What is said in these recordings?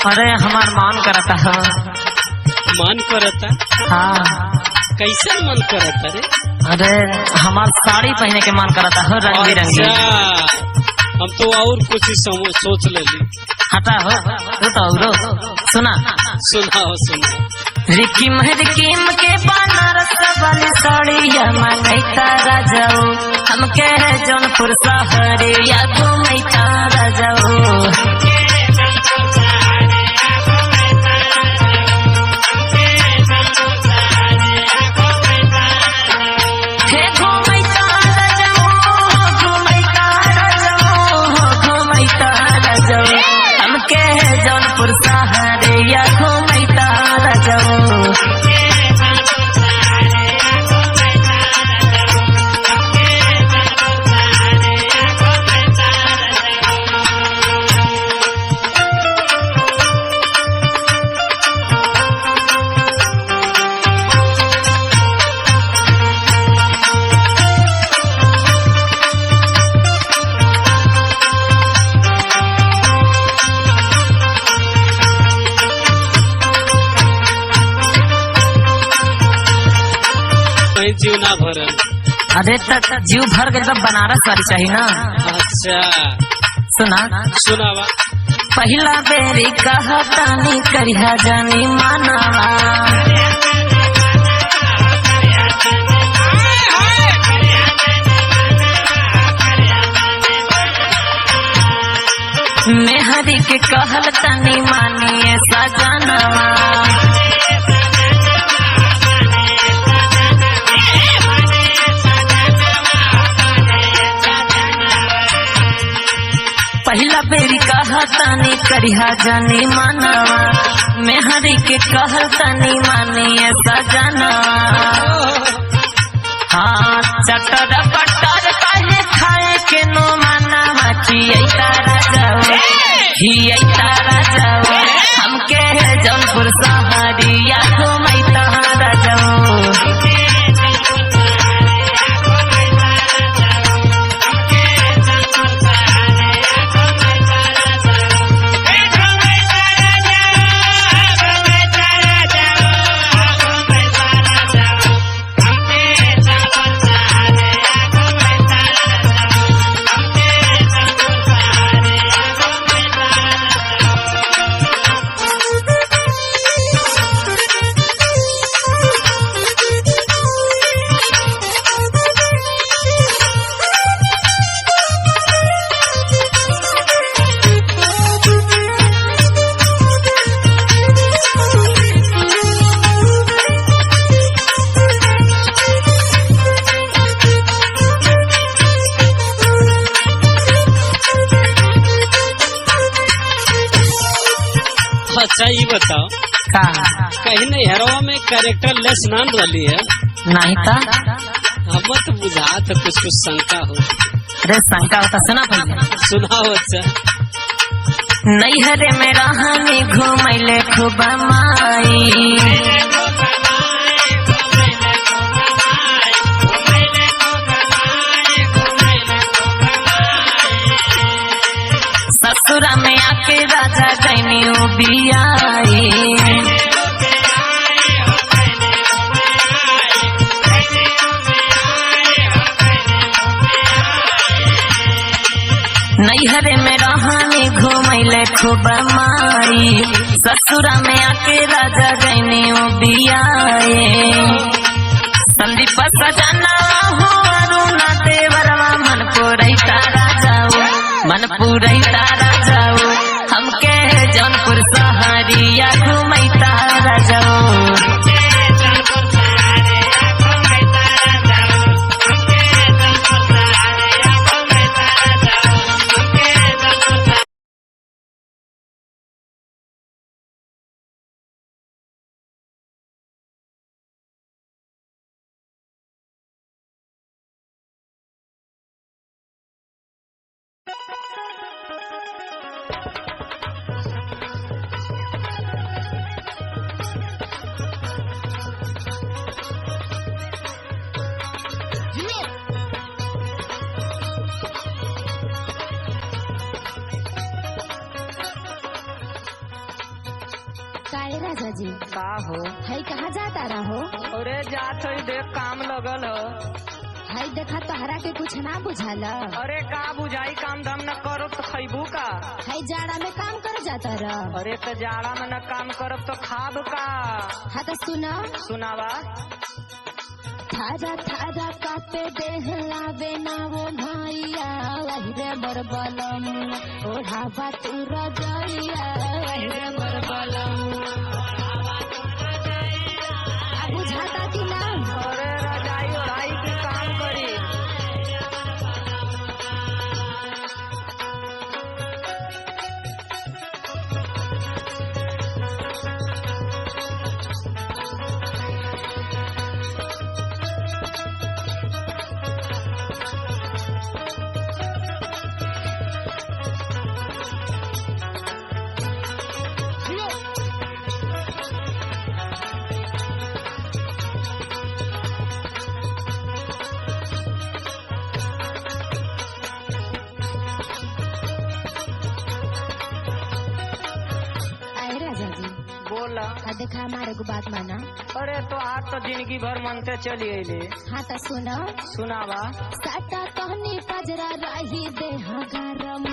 अरे हमार मन करता है। मन करता? हाँ। कैसे मन करता रे? अरे हमार साड़ी पहने के मन करता है रंग बिरंगी। हम तो और कुछ ही सोच लेली। हटा हो तू तो औरो सुना। सुनाओ रिकिम के बनारस वाली साड़िया मंगैता राजाओ, हमके जौनपुर शहरिया घूमैता राजाओ। जौनपुर शहरिया घूमैता राजाओ। जीव ना भरल। अरे तक जीव भर गए तो बनारस वाली चाहिए ना। अच्छा सुनावा। पहला बेरी कहतानी करिया जानी मानवा, मेहरी के कहल तनी मानिए सजनवा। पहला बेरी कहतानी करिया जानी मानवा, मेहरी के कहतानी मानिए सजनवा। हाँ चटर पटर पहले खाए के नो मानवा, खियैता राजाओ हमके जौनपुर शहरिया घूमैता राजाओ। अच्छा ये बताओ का कहीं नहीं हरवा में कैरेक्टर लेस नान रही है? नहीं था हम तो बुझा था कुछ शंका हो। अरे शंका होता सुना पहले। सुनाओ। अच्छा नैहरे में रहनी घूमैले खूब माई, ससुरा में आके राजा गैनी बियाई। नैहरे में रहनी घूमैले खूब माई, ससुरा में आके राजा गैनी बियाई। संदीप सजना हो अरुणा देवरवा मन पुरैता राजाओ हमके जौनपुर शहरिया घूमैता राजाओ। काहे राजा जी का हो? है कहाँ जाता रहो? अरे जात हई देख काम लगल हो। है देखा तोहरा के कुछ ना बुझाल? अरे का बुझाई, काम धाम न करो तो खैबू का? है जाड़ा में काम कर जाता रह? अरे तो जाड़ा में न काम करब तो खाब का? हाँ तो सुना सुनावा। थारा थारा कापे देह लावे ना वो भैया वही रे बरबलम ओढ़ावा तू रजैया वही रे बरबलम। बुझाता कि ना? अरे रजाई ओढ़ाई की काम करी। बोला। देखा हमारे को बात माना। अरे तो आज तो जिंदगी भर मनते चली अले। हाँ तो सुना। सुनावा। साटा कहनी पजरा रही देह गरम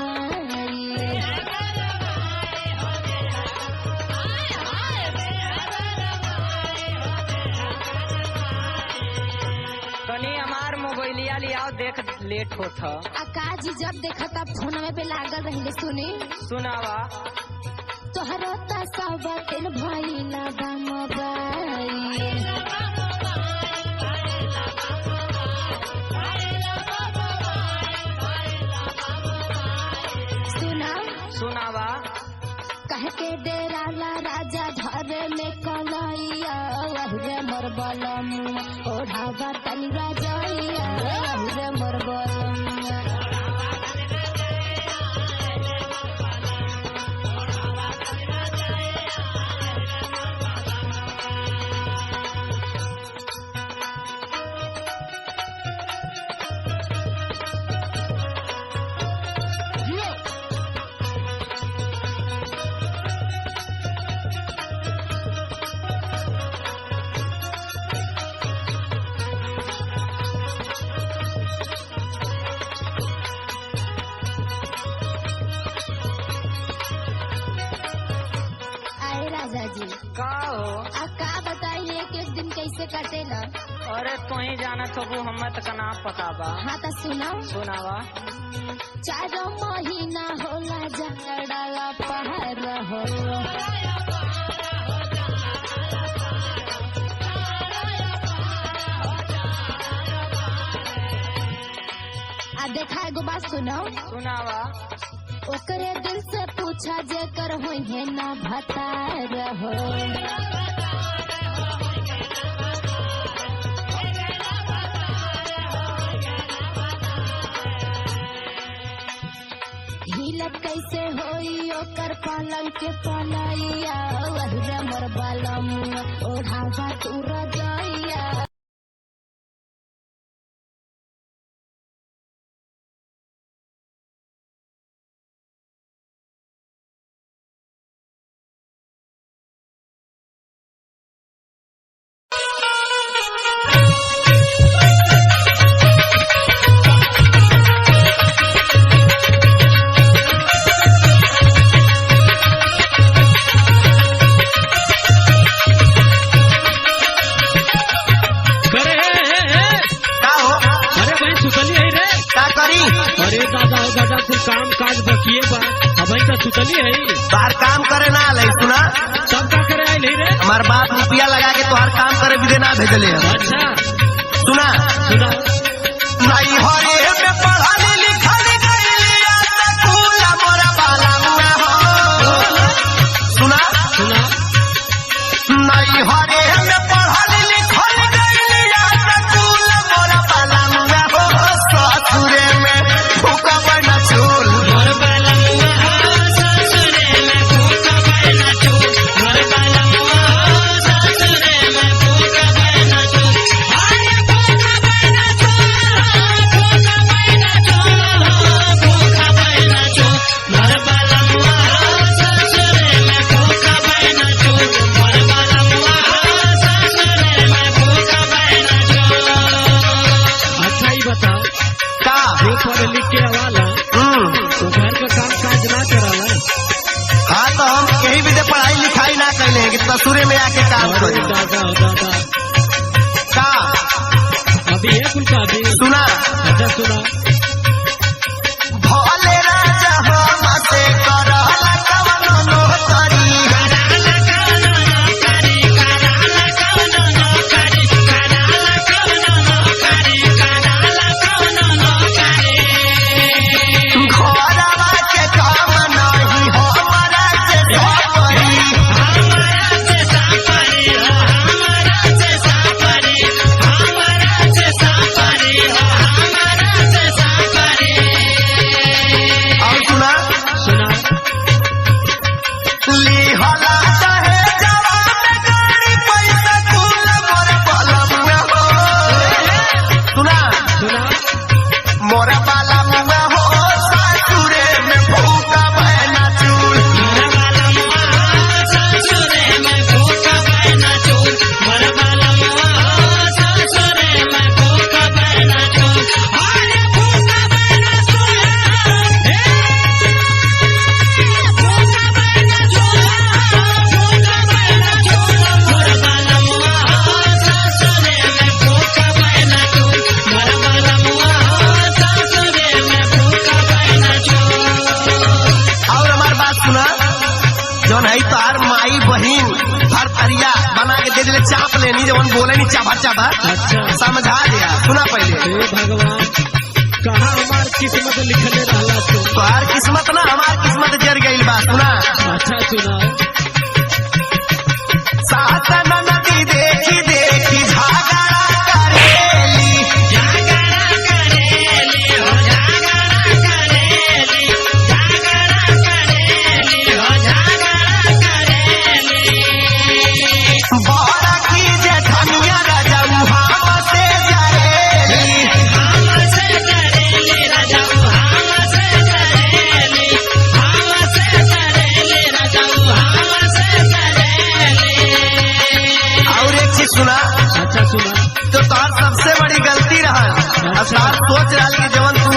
कनी हमार मोबाइलिया लियाओ देख लेट होता। अकाजी जब देखा तब फोन में पे लागल रही। सुनी सुनावा। तोहरो सब दिन भइला बम सुना। सुनावा। कह के डेरा ला राजा घर में कलैया वही मोर बलम ओढ़ावा तनी राजैया वही मोर बलम। जी का हो? का बताइए एक एक दिन कैसे कटेला? अरे तू ही जाना तो हमें तो का नाम पता बा। हाँ तो सुना। सुनावा। 4 महीना होला जाड़ा पहर हो आ देखा एगो बात सुनो। सुनावा। ओकरे दिल से पूछा जेकर होई है ना भतार हो हिलत कैसे होई ओकर पलंग के पलैया वही मोर बलम ओढ़ावा तू रजैया। अरे दादा दादा कुछ काम काज बकिए बा अभी तो सुतली है। तोहार काम करे ना आले सुना। सब का करे आई नहीं रे? हमार बाप रुपया लगा के तोहार काम करे बिदे ना भेजले। अच्छा सुना। सुना। नहीं हरे में पढ़ल लिखल गइलिया स्कूल मोरा बाला में हो। सुना। सुना। नहीं हरे में पढ़ल लिखल गइलिया स्कूल मोरा बाला में हो। ससुरे में भूखा बना चूल ससुरे में आके काम अरे करी दादा दादा का अभी है कुल का अभी सुना अच्छा सुना भोले राजा हम से करला कवनो नौकरी घरवा के काम नहीं हमरा से सपरी और सुना सुना लिहला चाहे जवान गाड़ी पैसा कुल मोर बलमुआ हो सुना सुना मोर बलमुआ हो ससुरे में भूखा बहना चूल और हमार बात सुना जौन है तार माई बहिन हर तरिया बना के दे दिले चाप लेनी जवन बोले नहीं चाभा चाभा अच्छा समझा दिया सुना पहले हे भगवान कहाँ हमार किस्मत लिखले रहला तू तोहार किस्मत ना हमार किस्मत जर गईल बा सुना अच्छा सुना सातन नदी देखी देखी झगड़ा करेली बड़ा की जेठनिया राजा मुहावा से जाएली और एक चीज सुना अच्छा सुना तो तोहार सबसे बड़ी गलती रहा अब तोहार सोच रहा कि जवन तू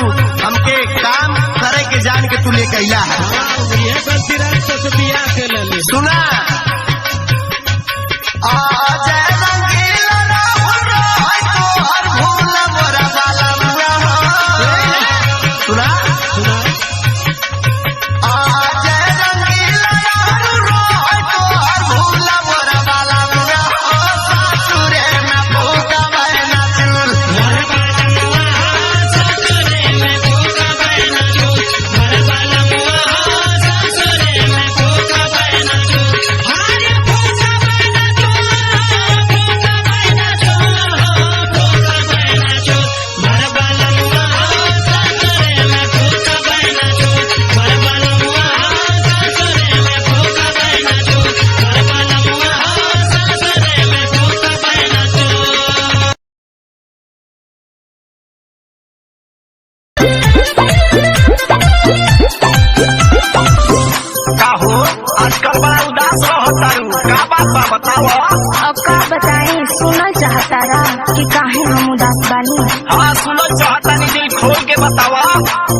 हमके काम करे के जान के तू ले कैला है हाँ ये गलती रह तो बियाह के ले सुना जय रंगीला राहुल राय तोहर भूल मोरा बालमुआ हो सुना सुना जय रंगीला राहुल राय तोहर भूल मोरा बालमुआ हो ससुरे में भूखा बहना चूल का हो आजकल बड़ा उदास रहतारू का बात बा बताओ अब का बताएं सुनल चाहता रहा कि काहे हम उदास बानी हाँ सुनो चाहतानी दिल खोल के बतावा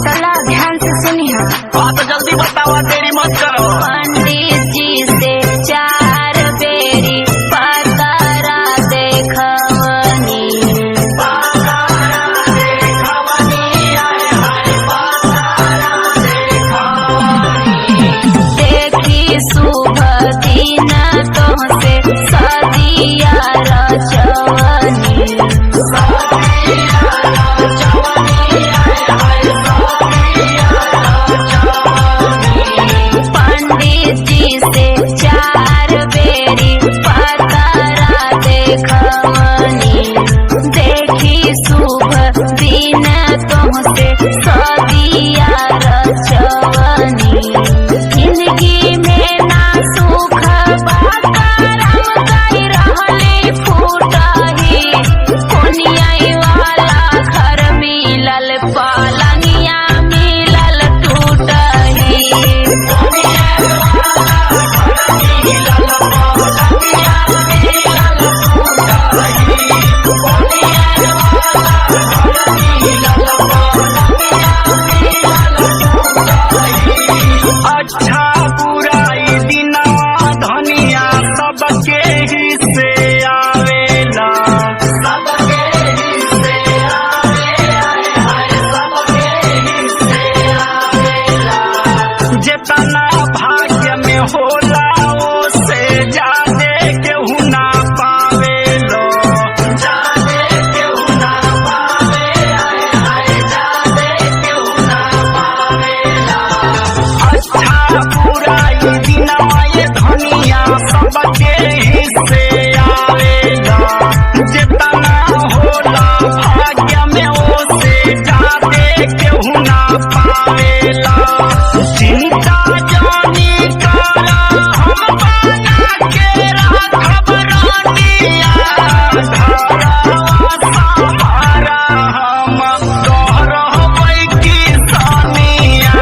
चला ध्यान से सुनी हाँ तो जल्दी बतावा देरी मत करो पंडित जी से 4 बेरी पतारा देखवनी देखी शुभ दिन तोहसे सदिया रचवनी सबके ही से आवेला सबके ही से आवेला जितना भाग्य में होला से जाने केहू ना पावेलो जाने केहू ना पावे जाने केहू ना पावेला अच्छा बुरा ये दिनवा ये धनिया सबके हिस्से आवेला जितना होला भाग्य में ओसे जाने केहू ना पावेला चिंता जानी करा हम बना के राखब रानिया घरवा सहारा हम रहबै किसानिया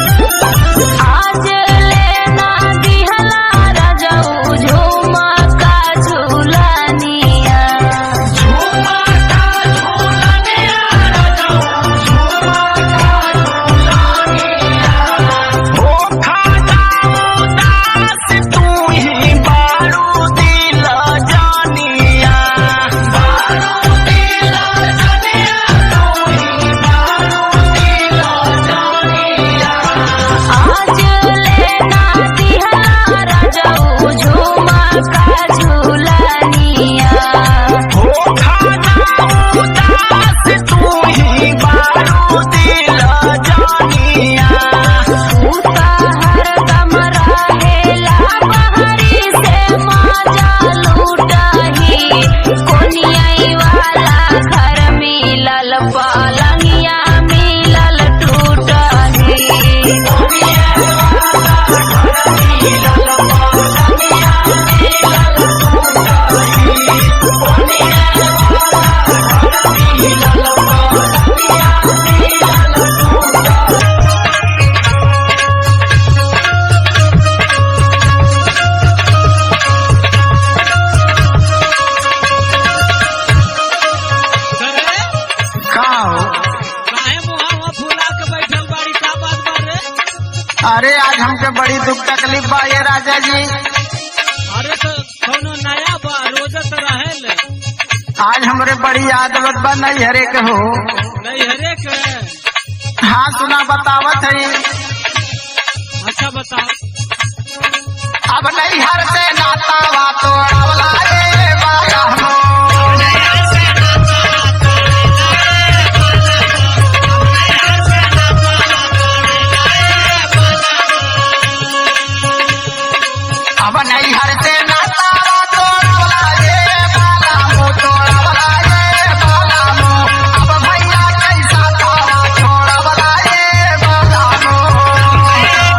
आज लेना दिहला रजऊ झूमा का झूलनिया हो खाजा उदास तू ही बारू दिल जानिया बारू दिल जानिया तू ही बारू दिल जानिया आज लेना दिहला रजऊ झूमा का झूलनिया हो खाजा उदास तू ही बारू दिल जानिया उता हरदम रहेला बहरी से मजा लूटही कोनियाई वाला घर मिलल पलंगिया मिलल टूटही करे का हो काहे मुहावा फुला के बैठल बाड़ी का बात बा रे? अरे आज हमके बड़ी दुख तकलीफ बा ये राजा जी अरे तो कौनो नया बा रोजा तो रहेल आज हमरे बड़ी आदत बा नहीं हरे के हो नहीं हरे के। हाँ सुना बतावत है अच्छा बताओ। अब नहीं हर से नाता वा तोड़वला रे बाया हो अब नहीं हर से नाता वा तोड़वला रे बाला मो तोड़वला रे बाला मो अब भैया कैसा तावा छोड़वला रे बाला मो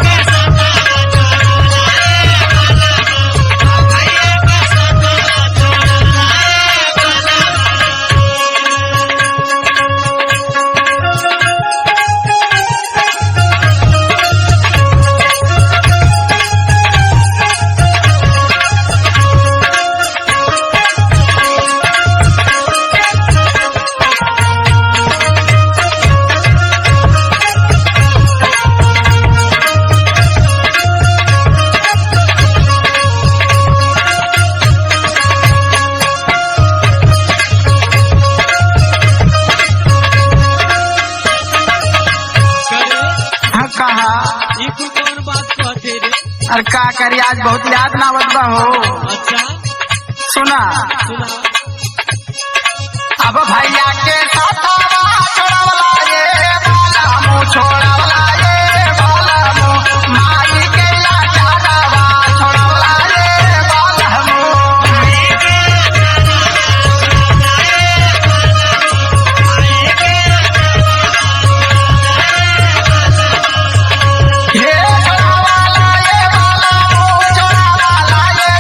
अरे का करी आज बहुत याद ना आवत बा हो। अच्छा सुना सुना। अब भैया के साथवा छोड़वला रे बाला मुँह छोड़वला रे बाला मुँह माई के लाचारवा छोड़वला रे बाला मुँह हे छोड़वला रे बाला मुँह छोड़वला रे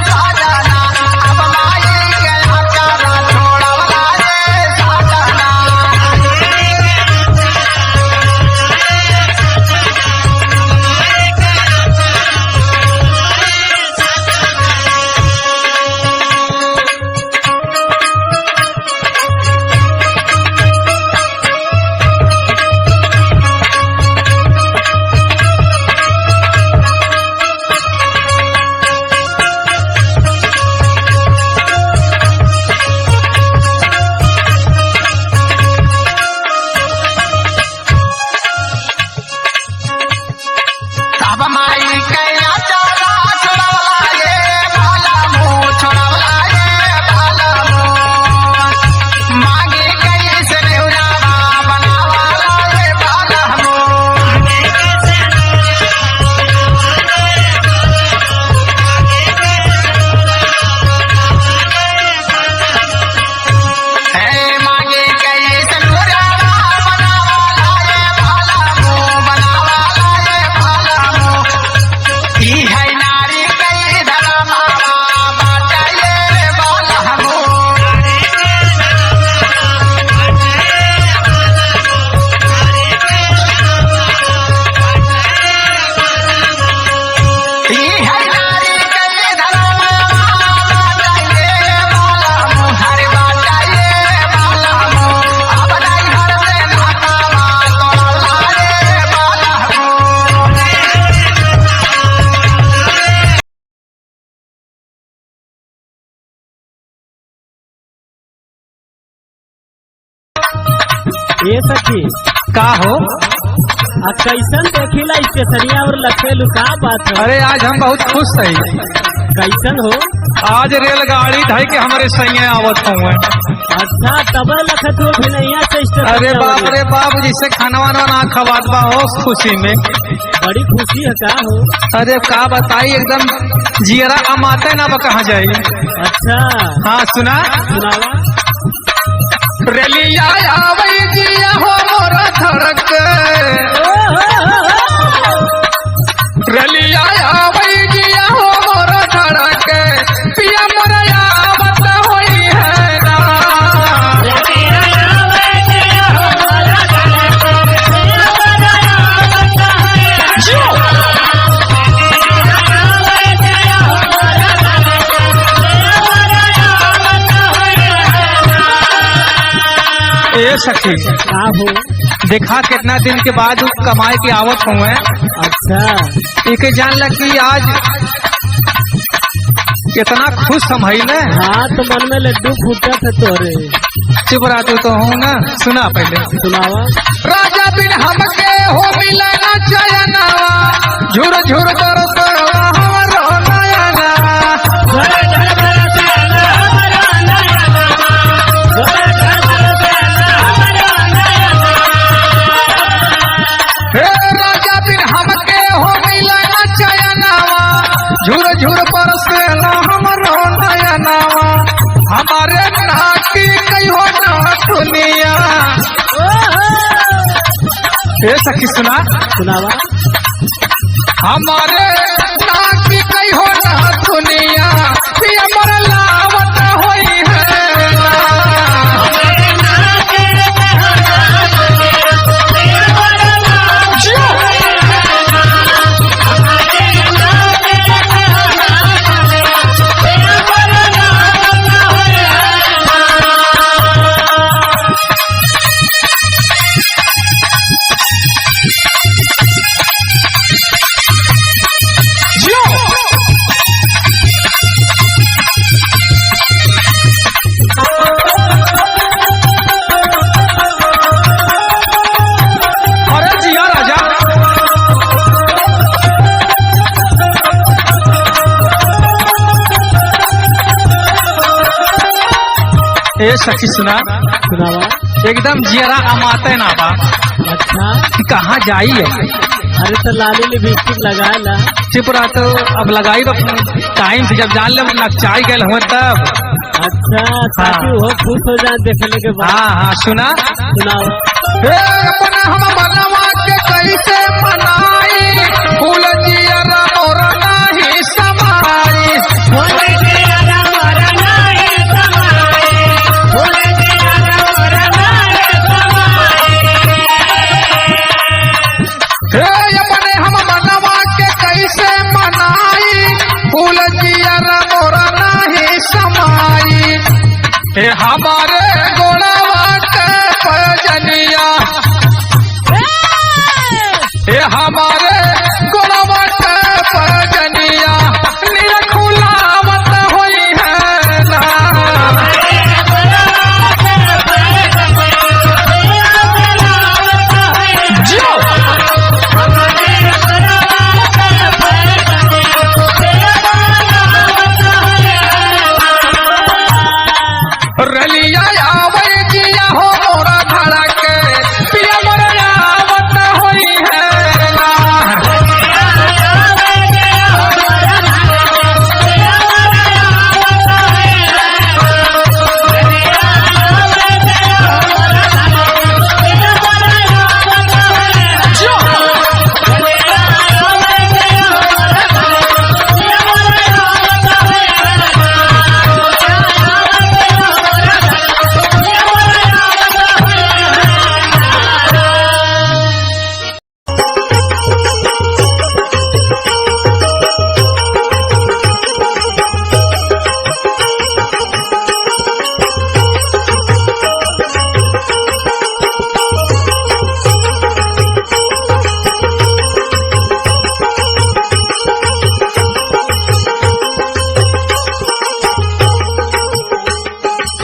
ये सखी का हो? आ कैसन देखिला स्टेशनिया और लखेलू का बात है? अरे आज हम बहुत खुश है। कैसन हो? आज रेलगाड़ी ढाई के हमारे सैया आवत हुए। अच्छा तब लखत हो भी नहीं से स्टेशन। अरे बाप जिससे खाना वाना ना खवात बा हो खुशी में। बड़ी खुशी है का हो? अरे का बताई एकदम जियरा अमाते ना बा कहाँ जाई। अच्छा हाँ सुना सुनावा। रेलिया आवे जिया हो मोरा धड़क, रेलिया आवे जिया हो मोरा धड़क, पिया मोरा आवत होई है ना। ए सखी का हो? देखा कितना दिन के बाद कमाए के आवत हुए। अच्छा इके जान ल कि आज कितना खुश हम है न। हाँ तो मन में लड्डू फूटा थे तोरे। चुप रहा तू तो हूँ ना। सुना पहले सुनावा। राजा बिन हमके हो मिलना चयनावा, झुर झुर कर हमरो नयना। हे राजा बिन हमके हो मिलना चयनावा, झुर झुर बरसेला हमरो नयनावा। हमारे नाकी कहियो ना दुनिया। ए सखी सुना सुनावा। हमारे नाकी कहियो ना दुनिया, पिया मोर लावत होई है ना। अरे जिया राजा। ए सखी सुना सुनावा। एकदम जियरा अमाते ना बा। अच्छा कहाँ जाई है? अरे तो लाली लिपस्टिक लगाए ला। चुप रहा तो अब लगाई टाइम से जब जान ले नक्चाई गए हुए तब। अच्छा ताकि वो खुश हो जाए देखने के बाद। हाँ हाँ सुना सुनावा। हे अपना हम मनवा के कैसे मनाई, फूल जियरा मोरा नाही समाई। हे अपने हम मनवा के कैसे मनाई, फूल जियरा मोरा नाही समाई। हे हमारे गोड़वा के पजनिया, हे हमारे गोड़वा के पजनिया, निरखुलावत होई है ना। रलिया आवे जिया हो मोरा धड़क, पिया मोरा आवत होई है ना।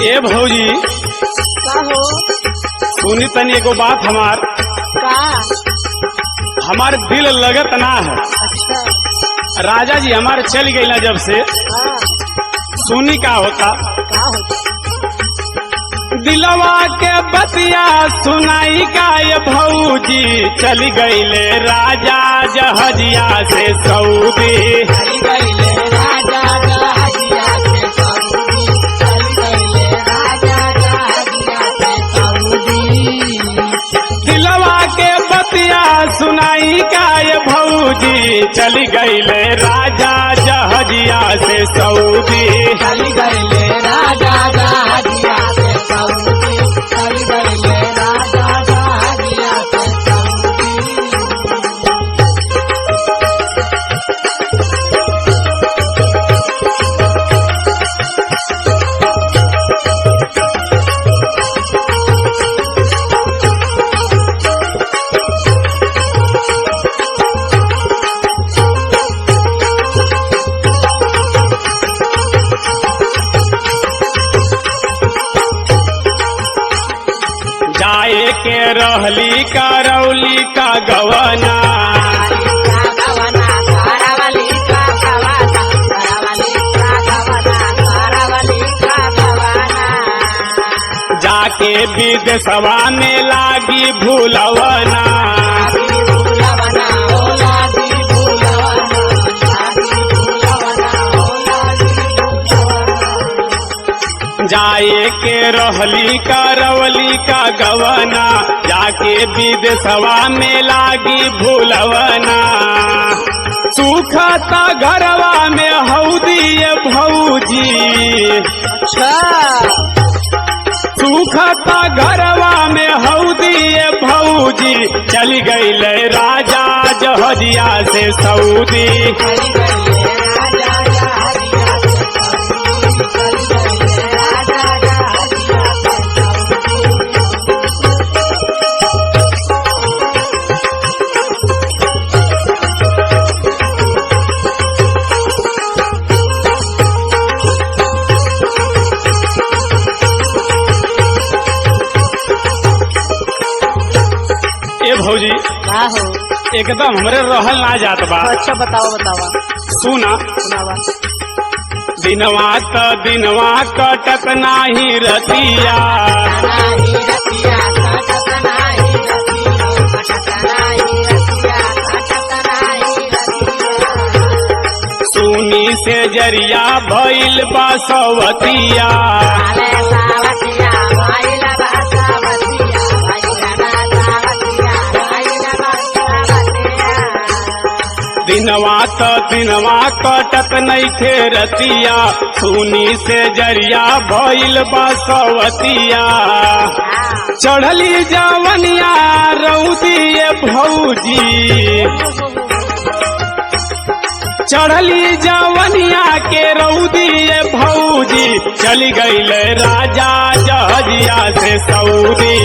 ए भौजी सुनी तनी एगो बात हमार दिल लगत ना है। राजा जी हमारे चल गई ना जब से, सुनी का होता दिलवा के बतिया सुनाई का ये भौजी चल गईले राजा जहजिया से सऊदी। दिलवा के बतिया सुनाई का ये भौजी चली गईले राजा जहजिया से सऊदी। चली गईले राजा जहाजिया से सऊदी, चली गईले राजा जहाजिया से जाए के रहली करौली का गवना, जाके विदेशवा में लागी भूलवना। जाए के रहली करौली का गवना, जाके विदेशवा में लागी भूलवना। सुखता घरवा में हौदी ये भौजी, सुखता घरवा में हौदी ये भौजी चली गईले राजा जहजिया से सऊदी। ए भौजी का हो? एकदम हमरे रहल ना जात बा। अच्छा बताओ बताओ, सुना सुनावा। दिनवा त दिनवा कटत नाही रतिया, सुनी से जरिया भइल बासवतिया। दिनवा त दिनवा कटत नइखे रतिया, सुनी से जरिया भइल बासवतिया। चढ़ली जवनिया रौदी ये भौजी, चढ़ली जवनिया के रौदी ये भौजी चली गईले राजा जहजिया से सऊदी।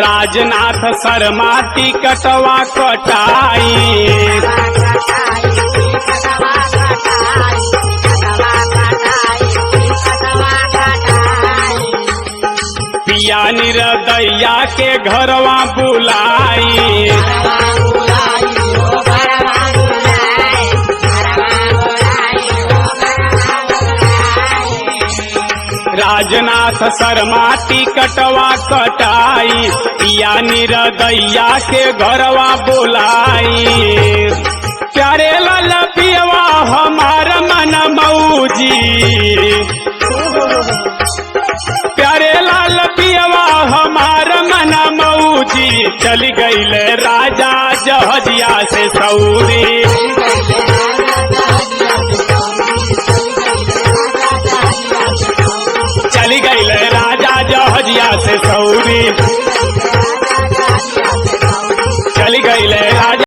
राजनाथ शर्मा टिकटवा कटाई, पिया निरदैया के घरवा बुलाई। राजनाथ शर्मा टिकटवा कटाई, पिया निरदैया के घरवा बुलाई। प्यारे लाल पियवा हमार मन मौजी, प्यारे लाल पियवा हमार मन मौजी चली गईले राजा जहजिया से सऊदी। चली गईले राजा जहजिया से सऊदी, चली गईले राजा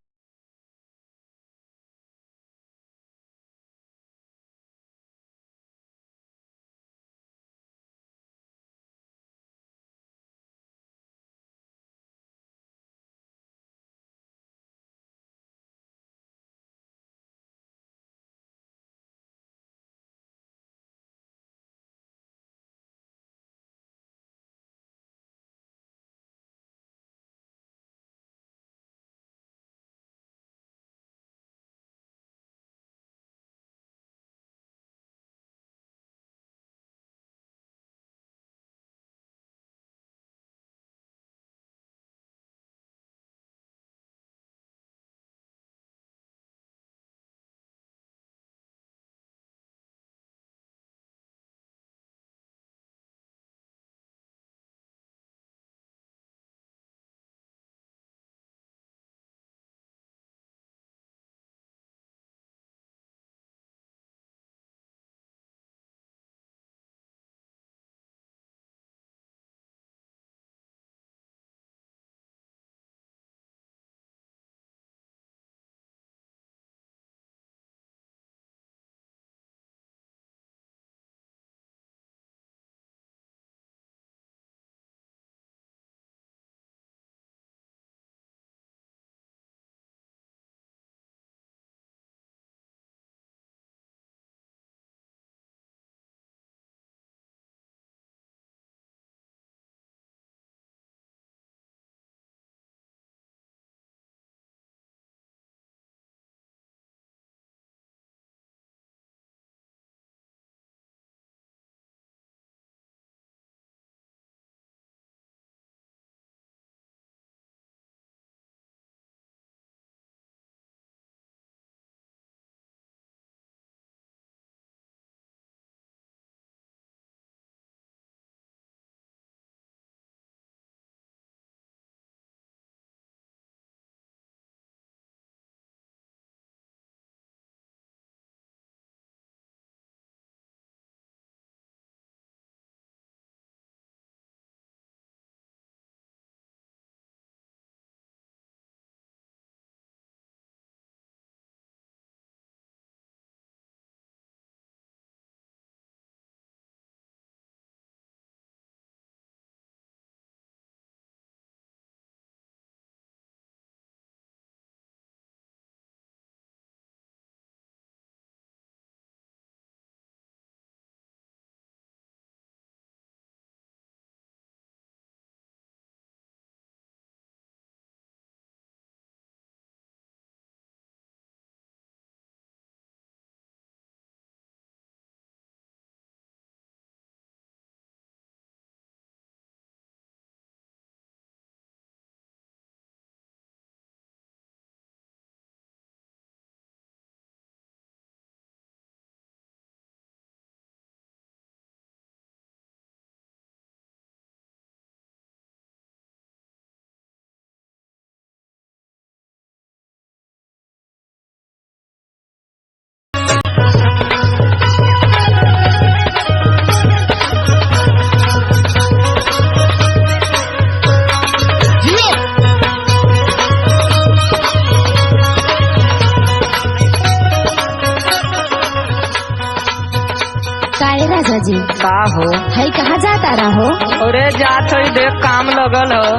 राजा जी का हो? है कहाँ जाता रहो? अरे जात हो देख काम लगल हो।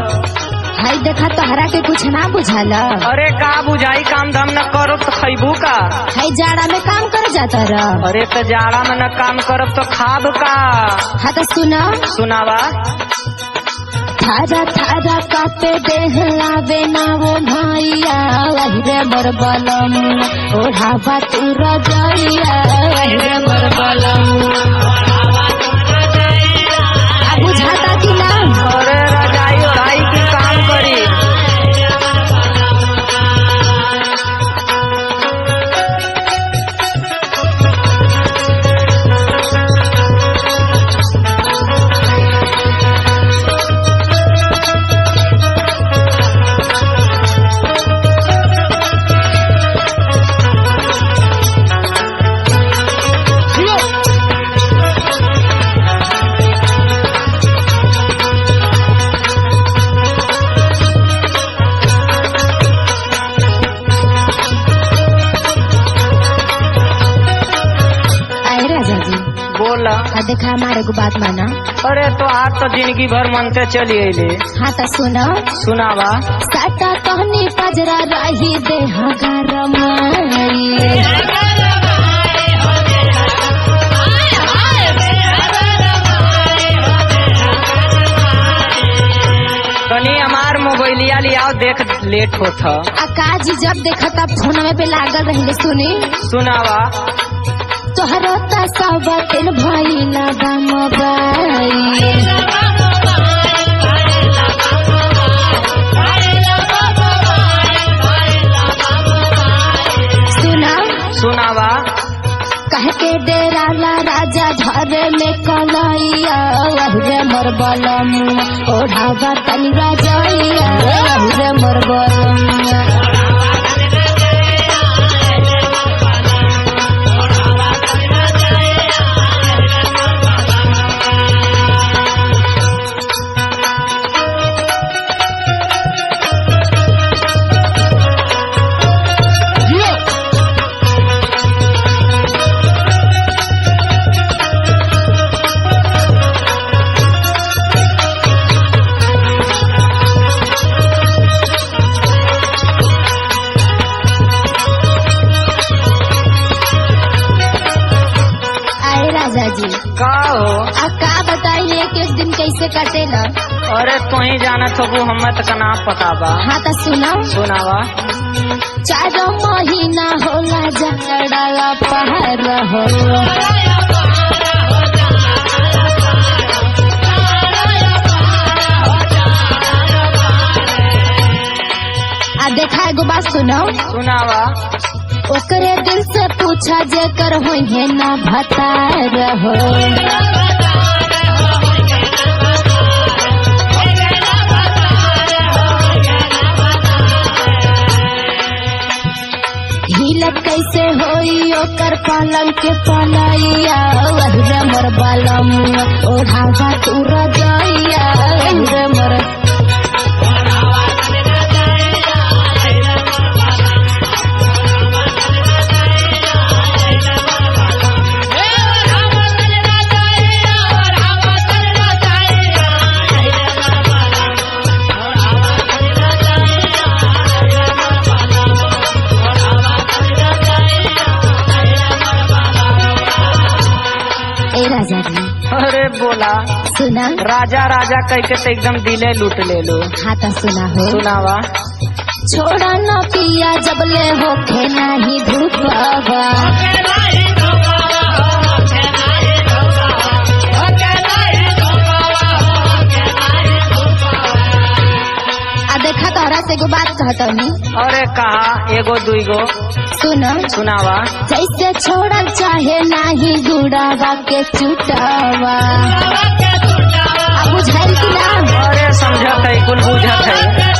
है देखा तोहरा के कुछ ना बुझाल? अरे का बुझाई, काम धाम न करो तो खैबू का? है जाड़ा में काम कर जाता रह। अरे तो जाड़ा में न काम करब तो खाब का? हाँ तो सुना सुनावा। थारा थारा कापे देह आवे ना वो भैया वही मोर बलम ओढ़ावा तू रजैया वही मोर बलम। बुझाता कि ना? अरे रजाई ओढ़ाई की काम करी। बोला। हाँ देखा हमारे को बात माना। अरे तो आज तो जिंदगी भर मनते चली अले। हाँ तो सुनो सुनावा। साटा कहनी पजरा रही देह गरमाई तनी हमार मोबाइलिया लियाओ देख लेट होता। आकाजी जब देखा तब फोन पे लागल रही। सुनी सुनावा। तोहरा ता सब दिन भइला बा मोबाइल सुना सुनावा। कह के डेरा ला राजा घर में कलैया वही मोर बलम ओढ़ावा तनी रजैया वही मोर बलम। जी का हो? का बताइए एक एक दिन कैसे कटेगा? अरे तू ही जाना तो हमें तो ना पता बा। हाँ तो सुनो सुनावा। 4 महीना होला जाड़ा पहर हो आ देखा एगो बात सुनो। सुनावा। ओकरे दिल से पूछा जेकर होइहे ना भतार हो हिलत कैसे होई ओकर पलंग के पलैया वही मोर बलम ओढ़ावा तू रजैया वही मोर। राजा जी अरे बोला। सुना। राजा राजा कह के तो एकदम दिले लूट ले लो। हाँ तो सुना हो। सुनावा। छोड़ा न पिया जब ले होखे नहीं धूपवा देखा तोहरा से एगो बात कहतनी। अरे कहा एगो दुईगो। सुनो सुनावा। जैसे छोड़ल चाहे नाही गुड़ावा के चुटावा बुझाइल कि ना? अरे समझत है कुल बुझत है।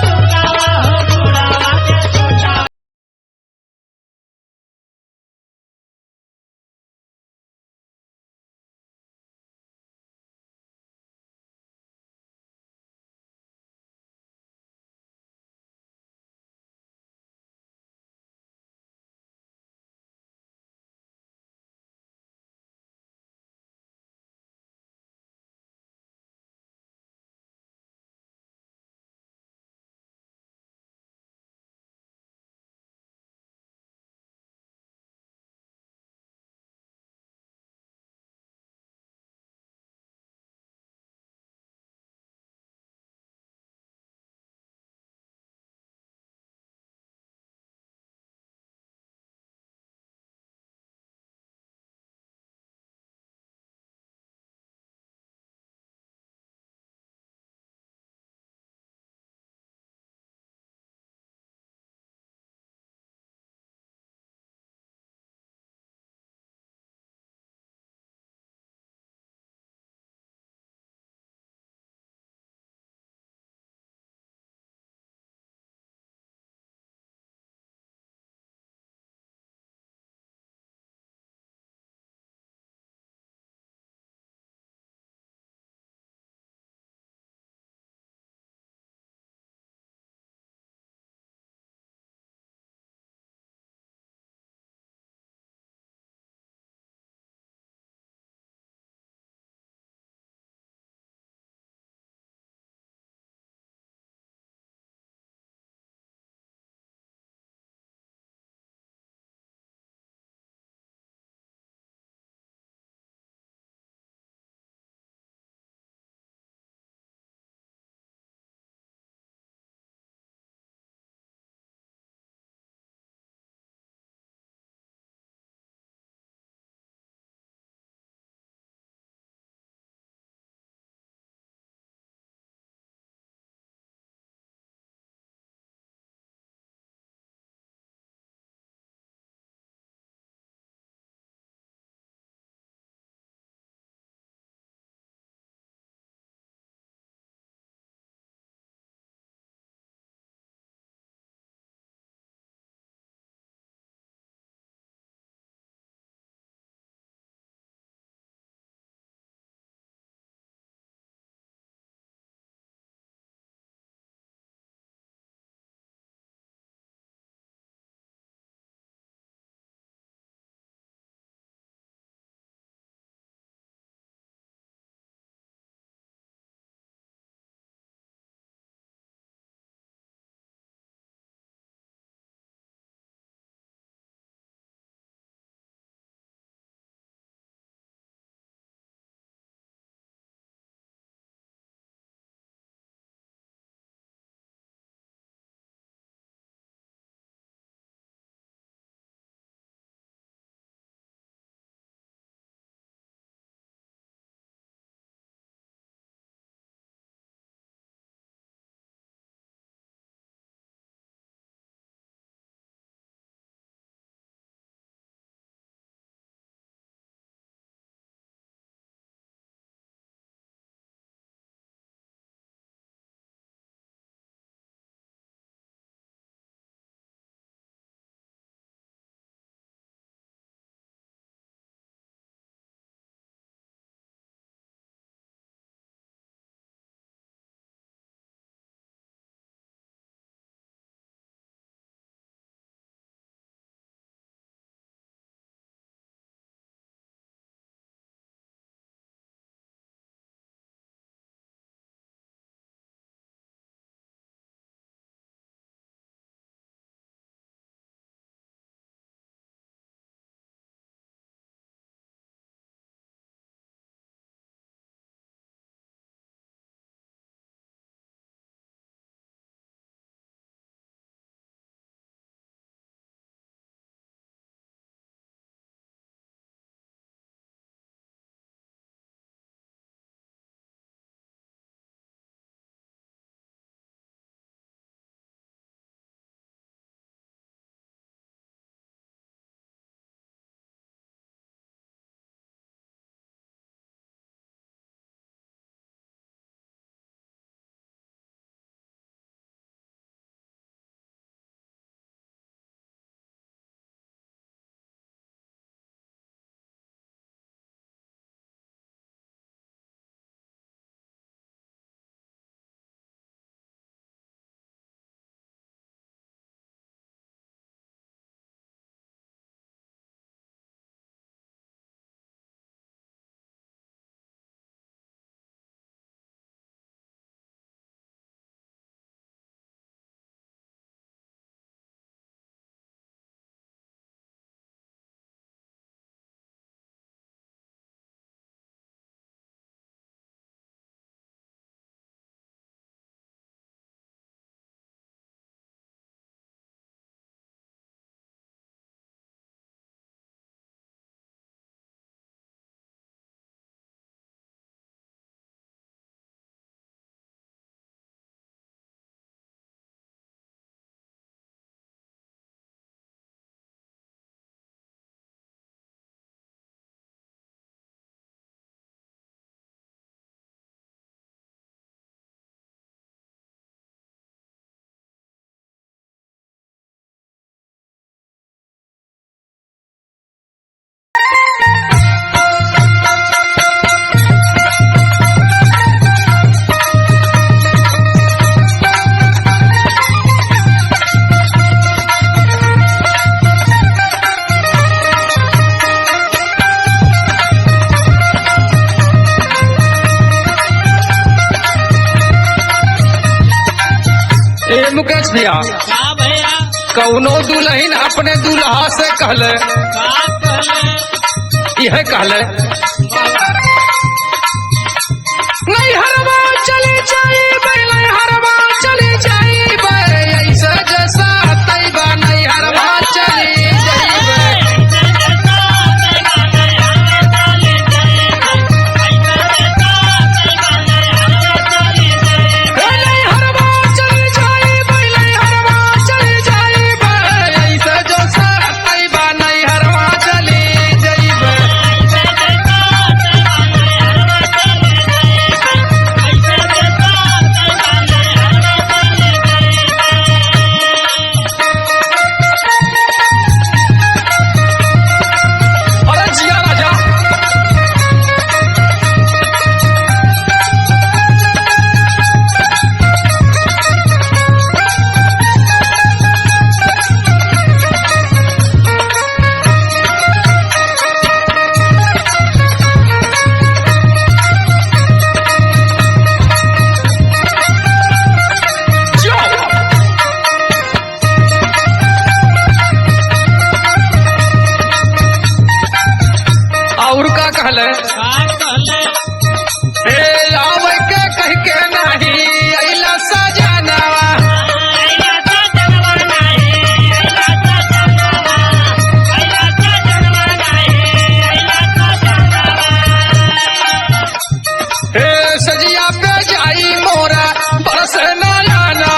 ए मुकेश भैया का भैया कौनो दुल्हन अपने दूल्हा से कहले का कहले यह कहले नहीं हरवा चली जाई नहीं हरवा चली जाई ऐसा जैसा तैबा नहीं हरवा चली और का कहले ए आवे के कह के नहीं अइला सजनवा ए सजिया पे जाई मोरा बरस नयाना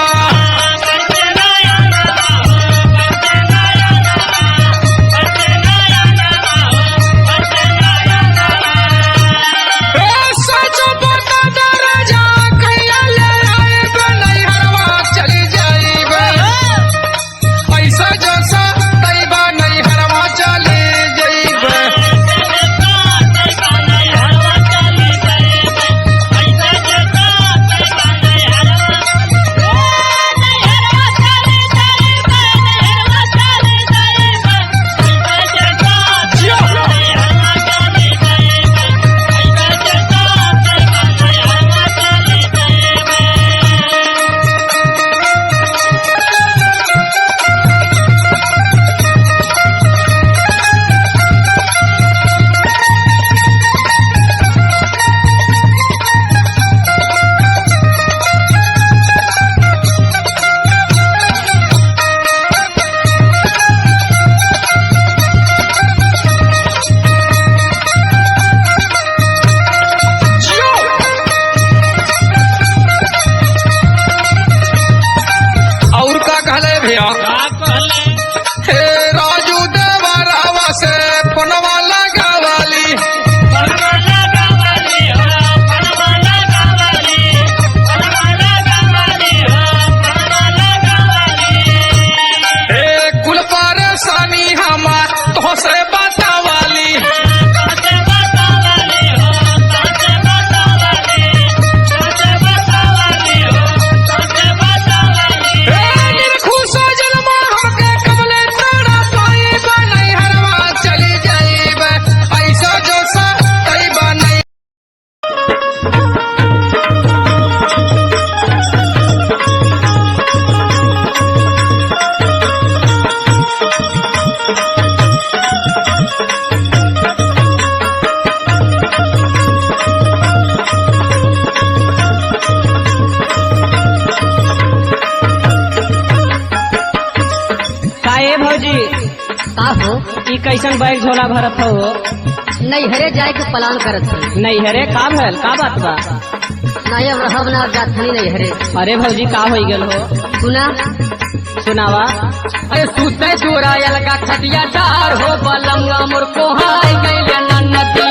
हे राजू देवरावा से पनवा लगावाली हे कुल परेशानी हमार तो से बतावाली ई कैसन बैग झोला भरत हो? नैहरे जाए के प्लान करत है। नैहरे का भल का बात बा? नहीं अब रहब ना जाथनी नैहरे। अरे भौजी का हो गल हो? सुना सुनावा। अरे सुते चोरायल का खटिया डार हो बलमुआ मोर को हाय गइले नन्नती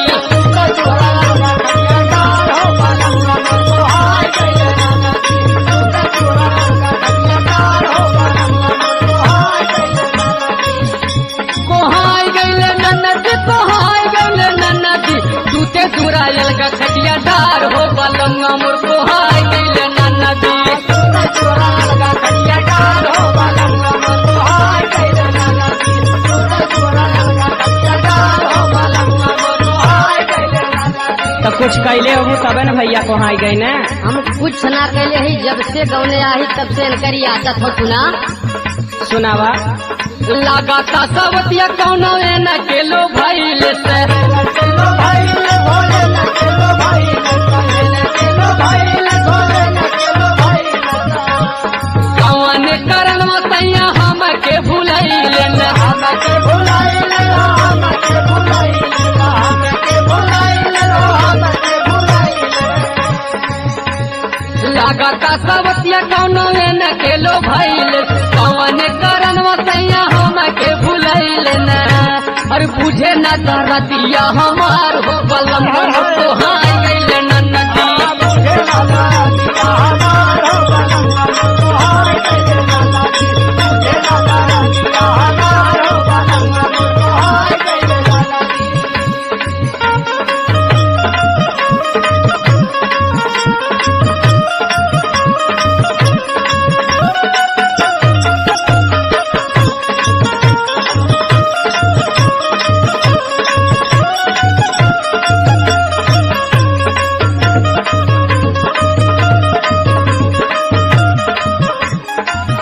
चुरायल का खटिया डार हो बलंगा मोर को हाय गइले नन्नती चुरायल का खटिया डार हो बलंगा मोर को हाय गइले नन्नती चुरायल का खटिया डार हो बलंगा मोर को हाय गइले नन्नती। तब कुछ कैले होगी तबे न भैया को हाई गई ने। हम कुछ ना कैले ही, जब से गौने आई तब से इनकरी आदत हो। सुना सुनावा। लगाता सवतिया कौनो न केलो भइल से कौन करन मतैया हमके भुलैले न लगाता सवतिया कौनो न केलो भइल कौन करन मतैया हमके भुलैले न। और बुझे न दरदिया हमार हो बलम तो हाय गइले नन्नती।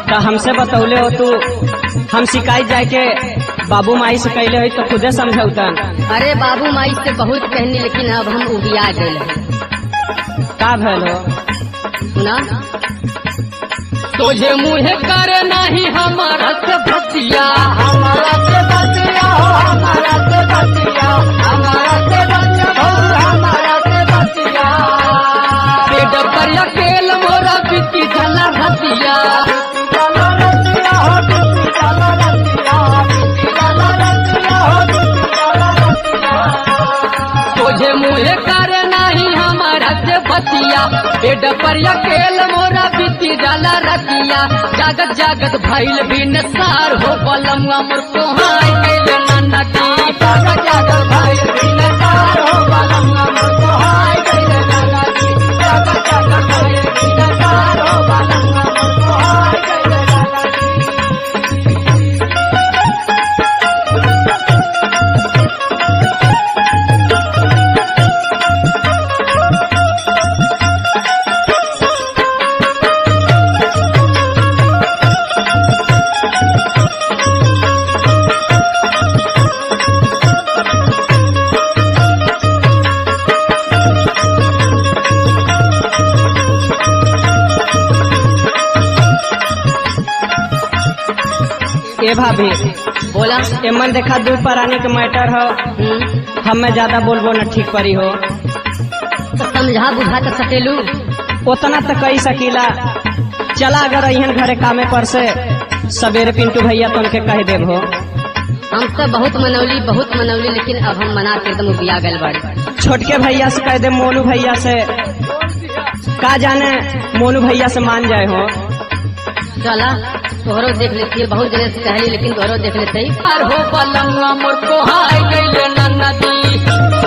तो हमसे बतौले हो तू, हम शिकायत जाए के बाबू माई से कैले हो तो खुदे समझौतन। अरे बाबू माई से बहुत कहनी, लेकिन अब हम उबिया गए। का भैल हो? सुना तुझे मुझे कर नहीं हमारा से बतिया पेट पर अकेल मोरा बिकी झला हतिया। तुझे मुझे कर नहीं हमारा से बतिया पेट पर अकेल मोरा बिकी झला रतिया। जागत जागत भइल भी नसार हो बलम अमर को हाय गइल नन्नती। जागत जागत भइल भी नसार हो बलम अमर को हाय गइल नन्नती। जागत जागत भइल भी नसार हो बलम अमर को हाय गइल नन्नती। ए भाभी बोला। एमन देखा दूध पर आने के मैटर हो, हमें ज्यादा बोलबो न ठीक परी हो। तो समझा बुझा कर सकेलू। उतना तो कही सकीला। चला अगर अहन घरे कामे पर से सवेरे पिंटू भैया तो उनके कह देव हो। हम तो बहुत मनौली, लेकिन अब हम मना के एकदम उबिया गए बाड़ी। छोटके भैया से कह दे, मोनू भैया से का जाने मोनू भैया से मान जाए हो। चला तोहरो देख लेती है, बहुत जने से कहली, लेकिन तोहरो देख लेते ही। पार हो पलंग मोर को हाय गइल नन्नती।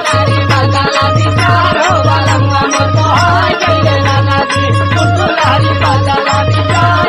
तारी बगला विचार हो पलंग मोर को हाय गइल नन्नती। तुलसी बगला विचार